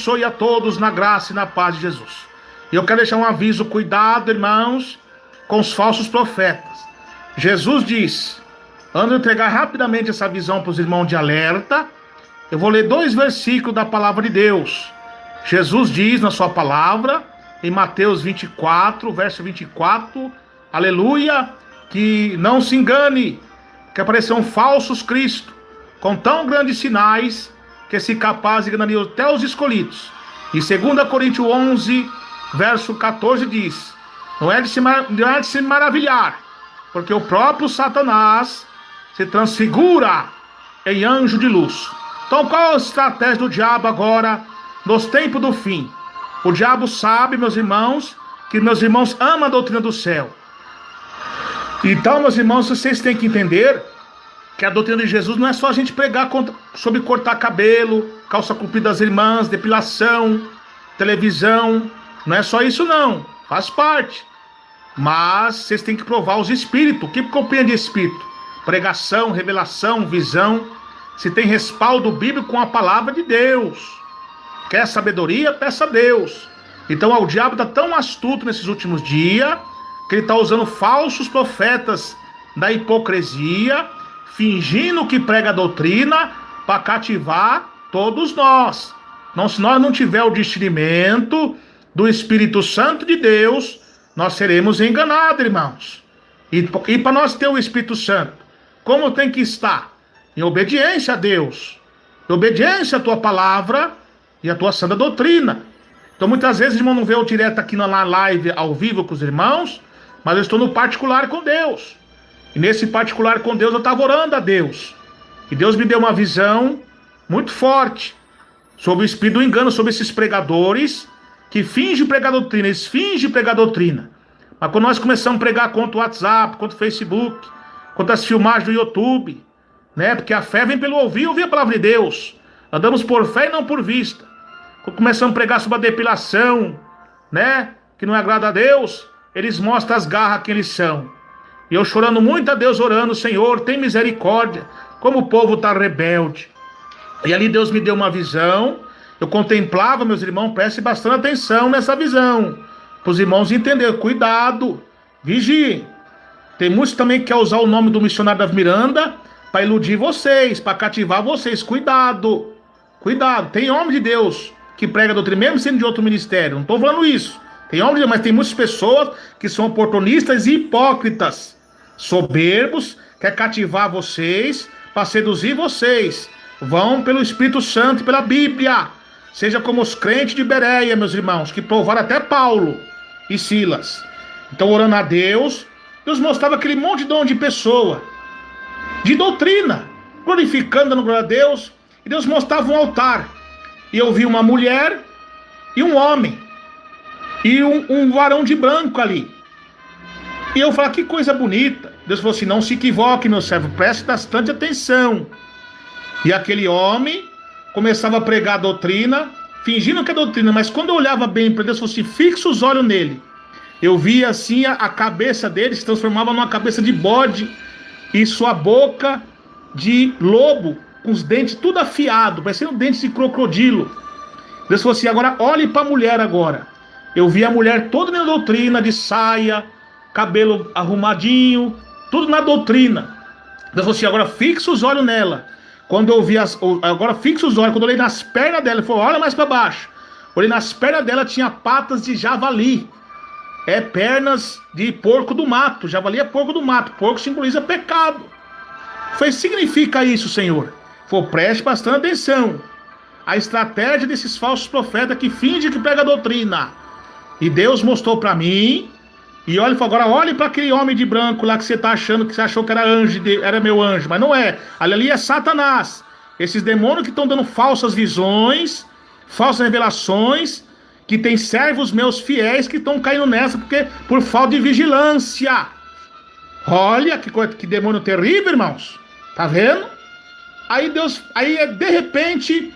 abençoe a todos na graça e na paz de Jesus. E eu quero deixar um aviso, cuidado, irmãos, com os falsos profetas. Jesus diz, antes de entregar rapidamente essa visão para os irmãos de alerta, eu vou ler 2 versículos da palavra de Deus. Jesus diz na sua palavra, em Mateus 24, verso 24, aleluia, que não se engane, que aparecerão falsos Cristo, com tão grandes sinais, que se capaz de enganar até os escolhidos. E 2 Coríntios 11, verso 14 diz, não é de se maravilhar, porque o próprio Satanás se transfigura em anjo de luz. Então qual é a estratégia do diabo agora, nos tempos do fim? O diabo sabe, meus irmãos, que meus irmãos amam a doutrina do céu. Então, meus irmãos, vocês têm que entender que a doutrina de Jesus não é só a gente pregar sobre cortar cabelo, calça comprida das irmãs, depilação, televisão. Não é só isso não, faz parte. Mas vocês têm que provar os espíritos. O que compreende espírito? Pregação, revelação, visão. Se tem respaldo bíblico com a palavra de Deus. Quer sabedoria? Peça a Deus. Então o diabo está tão astuto nesses últimos dias, que ele está usando falsos profetas da hipocrisia, fingindo que prega a doutrina, para cativar todos nós. Não, se nós não tiver o discernimento do Espírito Santo de Deus, nós seremos enganados, irmãos. E para nós ter o Espírito Santo, como tem que estar? Em obediência a Deus, em obediência à tua palavra e à tua santa doutrina. Então muitas vezes, irmão, não vê eu direto aqui na live ao vivo com os irmãos, mas eu estou no particular com Deus. E nesse particular com Deus eu estava orando a Deus. E Deus me deu uma visão muito forte sobre o espírito do engano, sobre esses pregadores que fingem pregar doutrina, eles fingem pregar doutrina. Mas quando nós começamos a pregar contra o WhatsApp, contra o Facebook, contra as filmagens do YouTube, né? Porque a fé vem pelo ouvir a palavra de Deus. Andamos por fé e não por vista. Quando começamos a pregar sobre a depilação, né? Que não agrada a Deus, eles mostram as garras que eles são. E eu chorando muito a Deus, orando, Senhor, tem misericórdia, como o povo está rebelde. E ali Deus me deu uma visão. Eu contemplava, meus irmãos, preste bastante atenção nessa visão, para os irmãos entenderem, cuidado, vigiem. Tem muitos também que querem usar o nome do missionário Davi Miranda para iludir vocês, para cativar vocês, cuidado, cuidado. Tem homem de Deus que prega doutrina, mesmo sendo de outro ministério, não estou falando isso. Tem homem de Deus, mas tem muitas pessoas que são oportunistas e hipócritas, soberbos, quer cativar vocês, para seduzir vocês. Vão pelo Espírito Santo e pela Bíblia. Seja como os crentes de Bereia, meus irmãos, que provaram até Paulo e Silas. Então, orando a Deus, Deus mostrava aquele montão de pessoa, de doutrina, glorificando, dando glória a Deus. E Deus mostrava um altar. E eu vi uma mulher e um homem. E um varão de branco ali. E eu falei, que coisa bonita. Deus falou assim, não se equivoque, meu servo, preste bastante atenção. E aquele homem começava a pregar a doutrina, fingindo que é doutrina, mas quando eu olhava bem para Deus, falou assim, fixa os olhos nele. Eu via assim a cabeça dele se transformava numa cabeça de bode e sua boca de lobo, com os dentes tudo afiado, parecendo dentes de crocodilo. Deus falou assim, agora olhe para a mulher agora. Eu vi a mulher toda na doutrina, de saia, cabelo arrumadinho, tudo na doutrina. Deus falou assim, agora fixa os olhos nela. Quando eu vi agora fixa os olhos, quando eu olhei nas pernas dela, ele falou, olha mais para baixo. Olhei nas pernas dela, tinha patas de javali. Pernas de porco do mato. Javali é porco do mato. Porco simboliza pecado. Foi, significa isso, Senhor? Foi, preste bastante atenção. A estratégia desses falsos profetas que fingem que pega a doutrina. E Deus mostrou para mim. E olha, agora olhe para aquele homem de branco lá que você está achando, que você achou que era anjo, era meu anjo, mas não é. Ali é Satanás. Esses demônios que estão dando falsas visões, falsas revelações, que tem servos meus fiéis que estão caindo nessa porque por falta de vigilância. Olha que demônio terrível, irmãos. Tá vendo? Aí de repente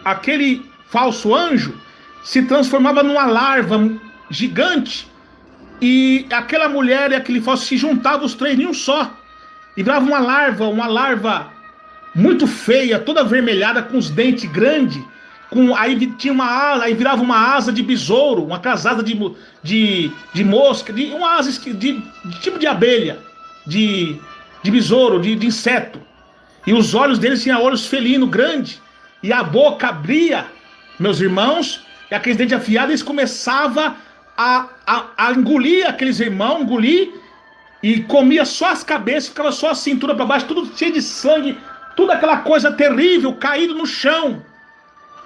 aquele falso anjo se transformava numa larva gigante, e aquela mulher e aquele falso se juntavam os três em um só, e virava uma larva muito feia, toda avermelhada, com os dentes grandes, aí tinha uma asa, aí virava uma asa de besouro, uma casada de mosca, uma asa de tipo de abelha, de besouro, de inseto. E os olhos deles tinham olhos felinos, grandes, e a boca abria, meus irmãos, e aqueles dentes afiados, eles começavam a engolir aqueles irmãos, e comia só as cabeças, ficava só a cintura para baixo, tudo cheio de sangue, tudo aquela coisa terrível, caído no chão.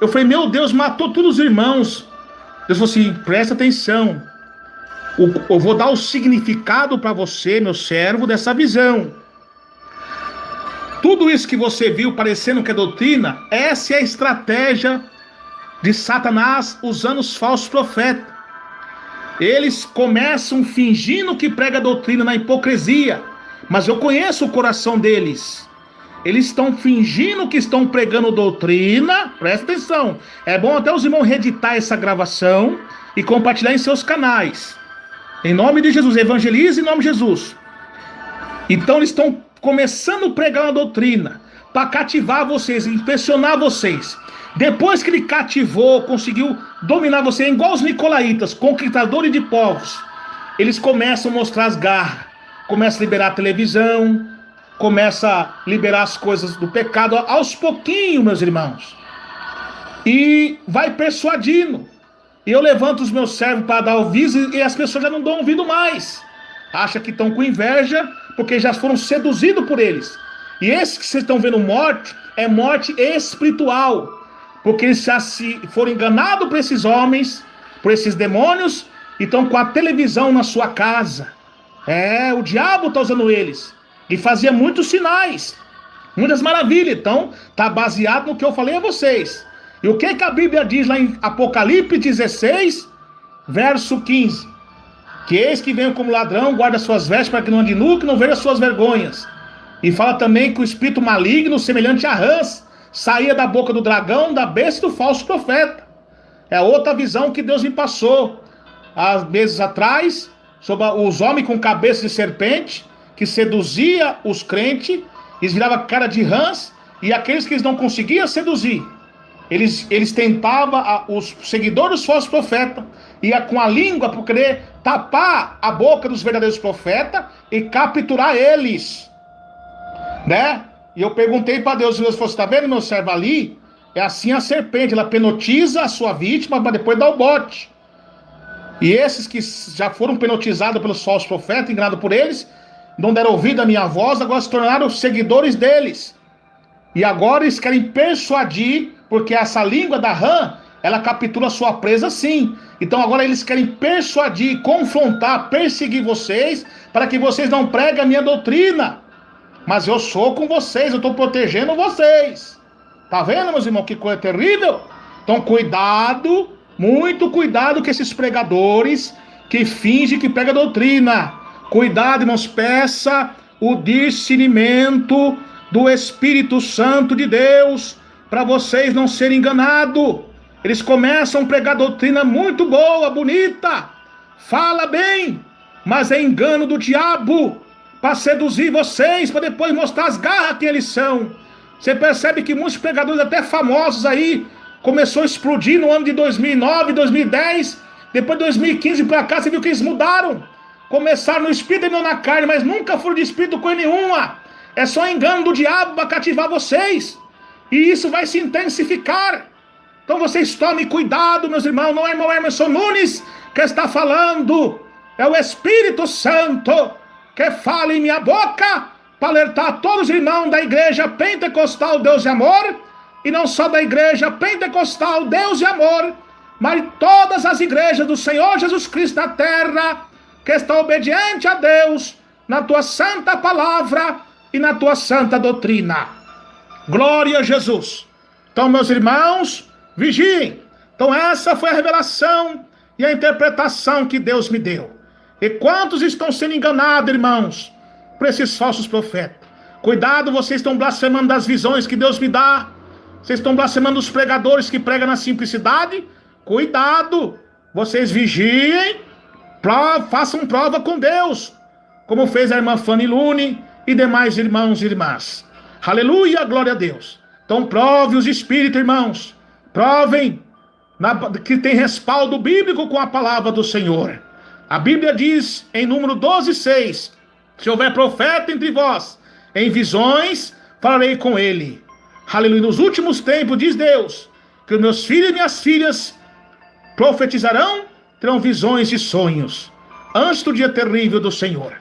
Eu falei, meu Deus, matou todos os irmãos. Deus falou assim, presta atenção, eu vou dar o significado para você, meu servo, dessa visão. Tudo isso que você viu parecendo que é doutrina, essa é a estratégia de Satanás usando os falsos profetas. Eles começam fingindo que prega doutrina na hipocrisia, mas eu conheço o coração deles. Eles estão fingindo que estão pregando doutrina, presta atenção. É bom até os irmãos reeditar essa gravação e compartilhar em seus canais. Em nome de Jesus, evangelize em nome de Jesus. Então eles estão começando a pregar uma doutrina para cativar vocês, impressionar vocês. Depois que ele cativou, conseguiu dominar você, igual os nicolaítas, conquistadores de povos, eles começam a mostrar as garras, começam a liberar a televisão, começam a liberar as coisas do pecado, aos pouquinhos, meus irmãos, e vai persuadindo. E eu levanto os meus servos para dar ouvido, e as pessoas já não dão ouvido mais, acham que estão com inveja, porque já foram seduzidos por eles. E esses que vocês estão vendo morte, é morte espiritual, porque eles já foram enganados por esses homens, por esses demônios, e estão com a televisão na sua casa. O diabo está usando eles, e fazia muitos sinais, muitas maravilhas. Então está baseado no que eu falei a vocês. E o que a Bíblia diz lá em Apocalipse 16, verso 15? Que eis que venho como ladrão, guarda suas vestes para que não ande nu, que não veja suas vergonhas. E fala também que o espírito maligno, semelhante a rãs, saía da boca do dragão, da besta e do falso profeta. É outra visão que Deus me passou há meses atrás, sobre os homens com cabeça de serpente, que seduzia os crentes, eles viravam cara de rãs, e aqueles que eles não conseguiam seduzir, eles tentavam, os seguidores dos falsos profetas, ia com a língua para querer tapar a boca dos verdadeiros profetas e capturar eles, né? E eu perguntei para Deus, Deus falou, está vendo meu servo ali? É assim a serpente, ela penotiza a sua vítima para depois dar o bote. E esses que já foram penotizados pelos falsos profetas, enganados por eles, não deram ouvido à minha voz, agora se tornaram seguidores deles. E agora eles querem persuadir, porque essa língua da rã, ela captura a sua presa sim. Então agora eles querem persuadir, confrontar, perseguir vocês, para que vocês não preguem a minha doutrina. Mas eu sou com vocês, eu estou protegendo vocês. Tá vendo, meus irmãos, que coisa terrível? Então cuidado, muito cuidado com esses pregadores que fingem que pregam doutrina. Cuidado, irmãos, peça o discernimento do Espírito Santo de Deus, para vocês não serem enganados. Eles começam a pregar doutrina muito boa, bonita, fala bem, mas é engano do diabo, para seduzir vocês, para depois mostrar as garras que eles são. Você percebe que muitos pregadores até famosos aí, começou a explodir no ano de 2009, 2010, depois de 2015 para cá, você viu que eles mudaram. Começaram no espírito e não na carne, mas nunca foram de espírito coisa nenhuma. É só engano do diabo para cativar vocês. E isso vai se intensificar. Então vocês tomem cuidado, meus irmãos. Não é irmão Emerson Nunes que está falando. É o Espírito Santo que fala em minha boca para alertar todos os irmãos da igreja pentecostal Deus de Amor. E não só da igreja pentecostal Deus de Amor, mas todas as igrejas do Senhor Jesus Cristo na terra, que estão obedientes a Deus, na tua santa palavra e na tua santa doutrina. Glória a Jesus. Então, meus irmãos, vigiem. Então, essa foi a revelação e a interpretação que Deus me deu. E quantos estão sendo enganados, irmãos, por esses falsos profetas? Cuidado, vocês estão blasfemando das visões que Deus me dá. Vocês estão blasfemando os pregadores que pregam na simplicidade. Cuidado, vocês vigiem, façam prova com Deus, como fez a irmã Fanny Lune e demais irmãos e irmãs. Aleluia, glória a Deus. Então prove os espíritos, irmãos, Provem que tem respaldo bíblico com a palavra do Senhor. A Bíblia diz em número 12:6: se houver profeta entre vós, em visões falarei com ele. Aleluia. Nos últimos tempos, diz Deus, que os meus filhos e minhas filhas profetizarão, terão visões e sonhos, antes do dia terrível do Senhor.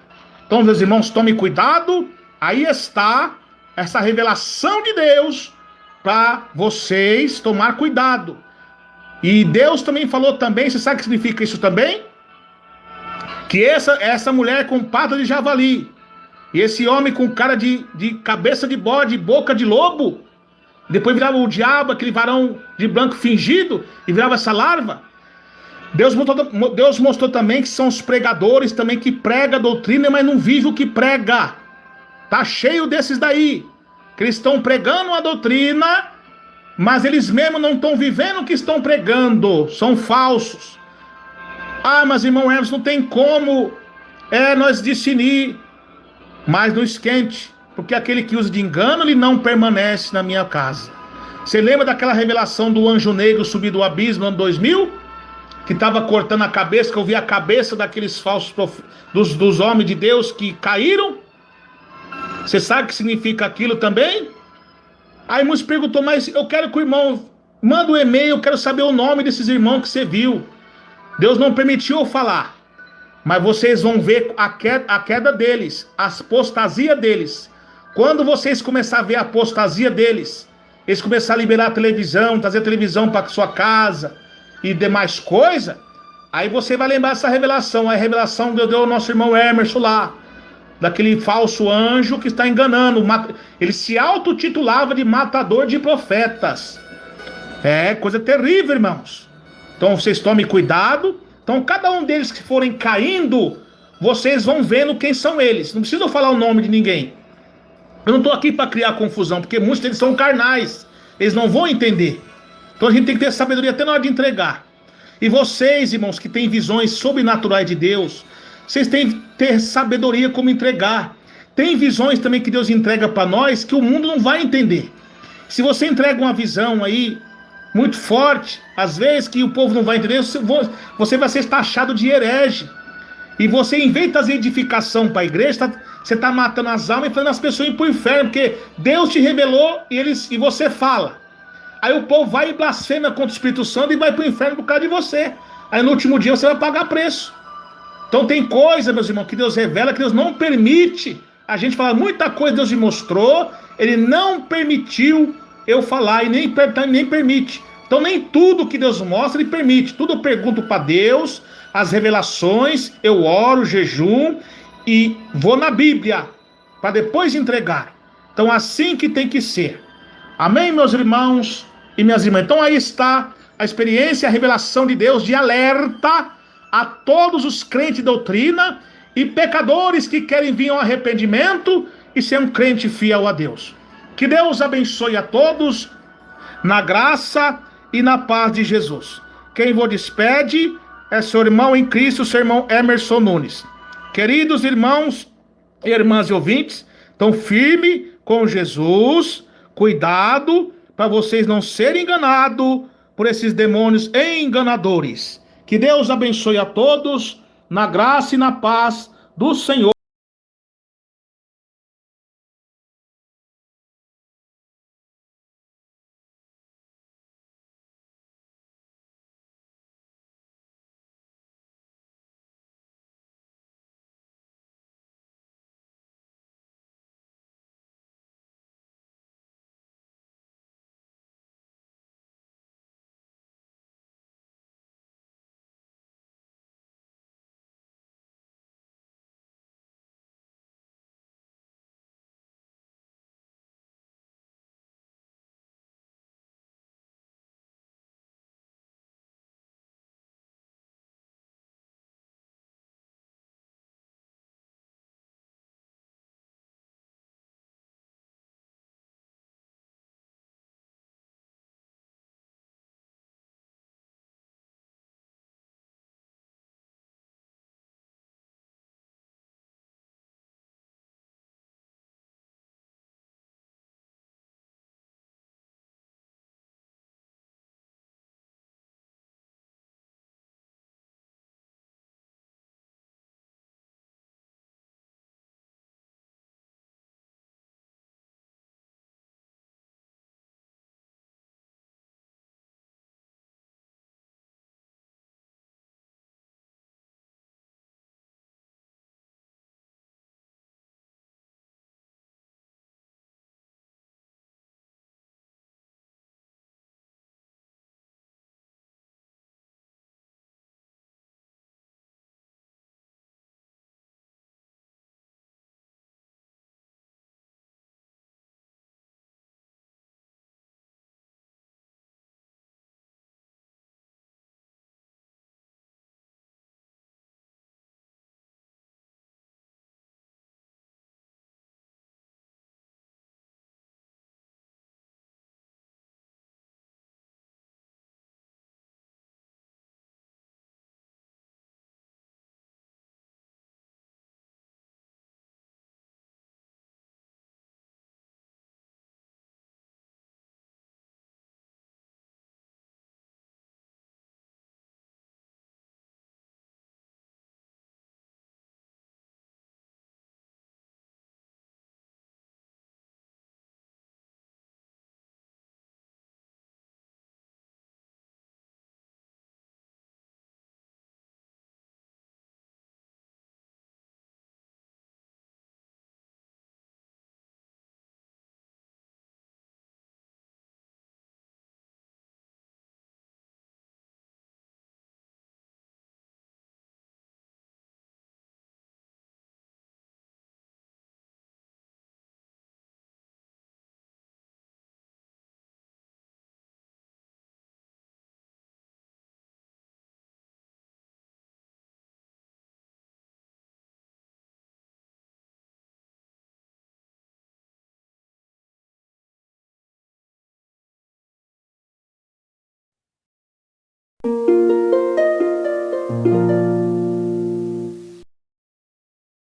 Então, meus irmãos, tome cuidado. Aí está essa revelação de Deus para vocês tomar cuidado. E Deus também falou também, você sabe o que significa isso também? Que essa mulher com pata de javali, e esse homem com cara de cabeça de bode, boca de lobo, depois virava o diabo, aquele varão de branco fingido, e virava essa larva. Deus mostrou também que são os pregadores também que pregam a doutrina, mas não vivem o que prega. Tá cheio desses daí, que eles estão pregando a doutrina, mas eles mesmos não estão vivendo o que estão pregando, são falsos. Ah, mas irmão Hermes, não tem como nós discernir, mas não esquente, porque aquele que usa de engano, ele não permanece na minha casa. Você lembra daquela revelação do anjo negro subir do abismo no ano 2000? Que estava cortando a cabeça, que eu vi a cabeça daqueles falsos dos homens de Deus que caíram? Você sabe o que significa aquilo também? Aí muitos perguntou, mas eu quero que o irmão manda um e-mail, eu quero saber o nome desses irmãos que você viu. Deus não permitiu eu falar, mas vocês vão ver a queda deles, a apostasia deles. Quando vocês começarem a ver a apostasia deles, eles começarem a liberar a televisão, trazer a televisão para sua casa e demais coisa, aí você vai lembrar essa revelação, a revelação que deu ao nosso irmão Emerson lá, daquele falso anjo que está enganando. Ele se autotitulava de matador de profetas. É coisa terrível, irmãos. Então vocês tomem cuidado. Então cada um deles que forem caindo, vocês vão vendo quem são eles. Não preciso falar o nome de ninguém. Eu não estou aqui para criar confusão, porque muitos deles são carnais, eles não vão entender. Então a gente tem que ter sabedoria até na hora de entregar. E vocês, irmãos, que têm visões sobrenaturais de Deus, vocês têm que ter sabedoria como entregar. Tem visões também que Deus entrega para nós que o mundo não vai entender. Se você entrega uma visão aí muito forte, às vezes que o povo não vai entender, você vai ser taxado de herege. E você, em vez de trazer edificação para a igreja, você está matando as almas e fazendo as pessoas ir para o inferno, porque Deus te revelou e você fala. Aí o povo vai e blasfema contra o Espírito Santo e vai para o inferno por causa de você. Aí no último dia você vai pagar preço. Então tem coisa, meus irmãos, que Deus revela, que Deus não permite a gente falar. Muita coisa Deus me mostrou, Ele não permitiu eu falar e nem permite. Então nem tudo que Deus mostra Ele permite. Tudo eu pergunto para Deus, as revelações, eu oro, jejum e vou na Bíblia para depois entregar. Então assim que tem que ser. Amém, meus irmãos e minhas irmãs? Então aí está a experiência, a revelação de Deus de alerta a todos os crentes de doutrina e pecadores que querem vir ao arrependimento e ser um crente fiel a Deus. Que Deus abençoe a todos na graça e na paz de Jesus. Quem vos despede é seu irmão em Cristo, seu irmão Emerson Nunes. Queridos irmãos e irmãs e ouvintes, então firme com Jesus, cuidado para vocês não serem enganados por esses demônios enganadores. Que Deus abençoe a todos na graça e na paz do Senhor. Amém.